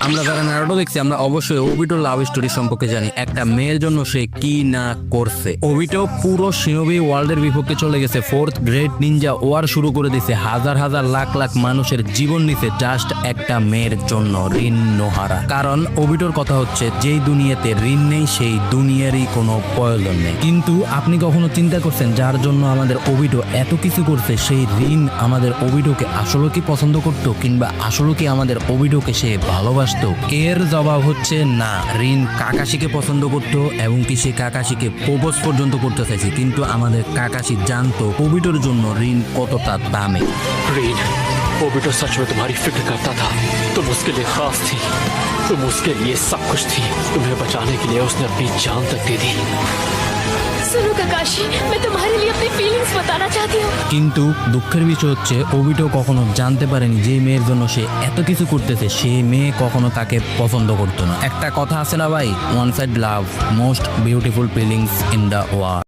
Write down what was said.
আমরা যারা নারুটো দেখছি আমরা অবশ্যই ওবিটোর লাভ স্টোরি সম্পর্কে জানি। একটা মেয়ের জন্য সে কি না করছে। ওবিটো পুরো শিনোবি ওয়ার্ল্ডের বিপক্ষে চলে গেছে, ফোর্থ গ্রেট নিনজা ওয়ার শুরু করে দিয়েছে, হাজার হাজার লাখ লাখ মানুষের জীবন নিছে জাস্ট একটা মেয়ের জন্য, ঋণ নোহারা। কারণ ওবিটোর কথা হচ্ছে যেই দুনিয়াতে ঋণ নেই সেই দুনিয়ারই কোনো প্রয়োজন নেই। কিন্তু আপনি কখনো চিন্তা করছেন যার জন্য আমাদের ওবিটো এত কিছু করছে সেই ঋণ আমাদের ওবিটোকে আসলে কি পছন্দ করতো, কিংবা আসলে কি আমাদের ওবিটোকে সে ভালোবাসতো? এর জবাব হচ্ছে না। ঋণ কাকাশিকে পছন্দ করতো এবং কি সে কাকাশিকে প্রপোজ পর্যন্ত করতে চাইছে, কিন্তু আমাদের কাকাশি জানতো ওবিটোর জন্য ঋণ কতটা দামি। रीन, ओबिटो सच में तुम्हारी फिक्र करता था। तुम उसके लिए खास थी, तुम उसके लिए सब कुछ थी। तुम्हें बचाने के लिए उसने अपनी जान तक दे दी। सुनो काकाशी, मैं तुम्हारे लिए अपनी फीलिंग्स बताना चाहती हूँ। কিন্তু দুঃখের বিষয় হচ্ছে ওবিটো কখনো জানতে পারেনি যে মেয়ের জন্য সে এত কিছু করতেছে সেই মেয়ে কখনো তাকে পছন্দ করতো না। একটা কথা আছে না ভাই, one side love, most beautiful feelings in the world.